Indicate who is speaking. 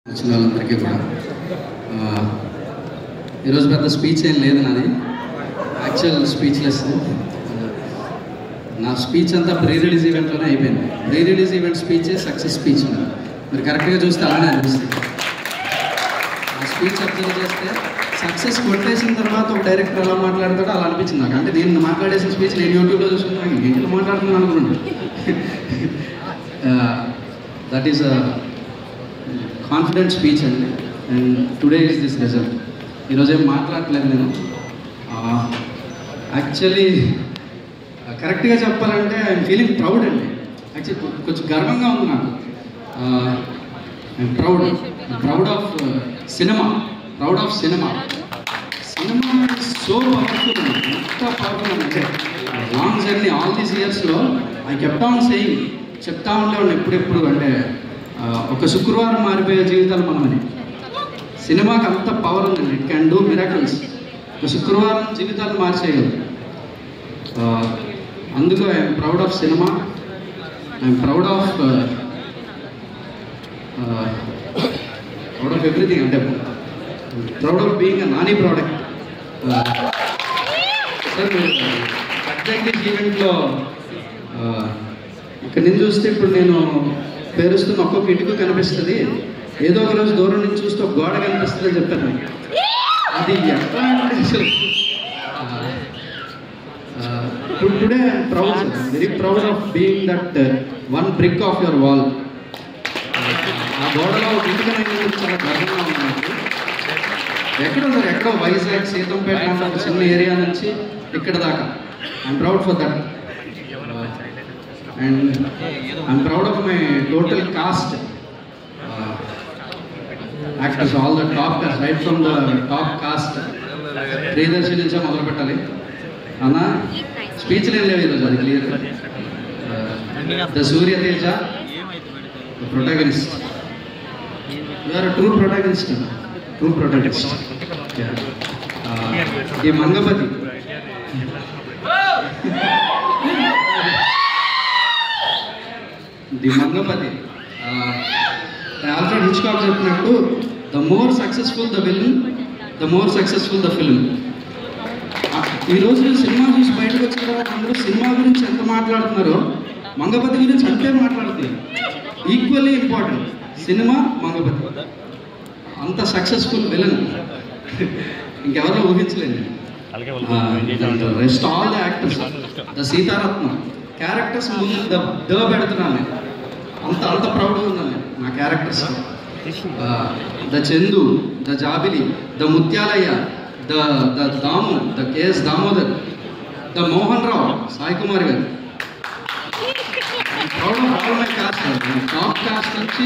Speaker 1: వచ్చిన వాళ్ళందరికీ కూడా ఈరోజు పెద్ద స్పీచ్ ఏం లేదు నాది, యాక్చువల్ స్పీచ్లెస్. నా స్పీచ్ అంతా ప్రీ రిలీజ్ ఈవెంట్లోనే అయిపోయింది. ప్రీ రిలీజ్ ఈవెంట్ స్పీచే సక్సెస్ స్పీచ్. మీరు కరెక్ట్గా చూస్తే అలానే అనిపిస్తుంది. ఆ స్పీచ్ అబ్జర్వ్ చేస్తే సక్సెస్ కొట్టేసిన తర్వాత ఒక డైరెక్టర్ ఎలా మాట్లాడతాడో అలా అనిపించింది నాకు. అంటే నేను మాట్లాడేసిన స్పీచ్ నేను యూట్యూబ్లో చూసుకున్నాను, ఇంట్లో మాట్లాడుతున్నాను అనుకున్నాను. That is a confident speech అండి. And today is this result. ఈరోజు ఏం మాట్లాడలేదు నేను. యాక్చువల్లీ కరెక్ట్గా చెప్పాలంటే ఐఎమ్ ఫీలింగ్ ప్రౌడ్ అండి. యాక్చువల్లీ కొంచెం గర్వంగా ఉంది నాకు. I'm proud of cinema. Cinema so powerful అండి. ఎంత పవర్ఫుల్ అంటే లాంగ్ జర్నీ ఆల్ దీస్ ఇయర్స్లో ఐ కెప్ట్ ఆన్ సేయింగ్, చెప్తా ఉండేవాళ్ళు ఎప్పుడెప్పుడు అంటే ఒక శుక్రవారం మారిపోయే జీవితాలు మనమని. సినిమాకి అంత పవర్ ఉందండి. It can do miracles. ఒక శుక్రవారం జీవితాలు మార్చేయగలరు. అందుకు I'm proud of cinema. I'm proud of everything. అంటే proud of being a Nani product. Sir మీరు అడ్వెంటేజ్ ఈవెంట్లో ఇక్కడ నుంచి చూస్తే ఇప్పుడు నేను పేరుస్తున్న ఒక్కొక్క ఇటుకు కనిపిస్తుంది, ఏదో ఒక రోజు దూరం నుంచి చూస్తే ఒక గోడ కనిపిస్తుంది అని చెప్పాను. అది ఎట్లా అంటే today I'm proud, very proud of being that one brick of your wall. ఆ గోడలో ఒక ఇటుకనైనా చాలా గర్వంగా ఉంది నాకు. ఎక్కడో వైజాగ్ సీతంపేట ఒక చిన్న ఏరియా నుంచి ఇక్కడ దాకా I'm proud for that. And I'm proud of my total cast, actors, all the top cast, right from the top cast. Priyadarshi నుంచి మొదలు పెట్టాలి అన్న. స్పీచ్లు ఏం లేవు ఈరోజు, అది clear. The Surya Teja protagonist. You are true protagonist. ఈ Mangapathi the Mangapathi. Alfred Hitchcock చెప్పినట్టు the more successful the villain, the more successful the film. ఈరోజు సినిమా చూసి బయటకు వచ్చిన తర్వాత అందరూ సినిమా గురించి ఎంత మాట్లాడుతున్నారో మంగపతి గురించి అంతే మాట్లాడుతున్నారు. Equally important cinema, Mangapathi. అంత సక్సెస్ఫుల్ విలన్ ఇంకెవరో ఊహించలేదు. Rest all the actors, the Seetharatnam characters ముందు ద పెడుతున్నాను. అంత ప్రౌడ్గా ఉన్నాను నా characters. The Chandu, the Jabili, the Muthyalayya, the Damu, the KS Damodar, the Mohan Rao, Sai Kumar garu. Proud of all my cast. Top cast నుంచి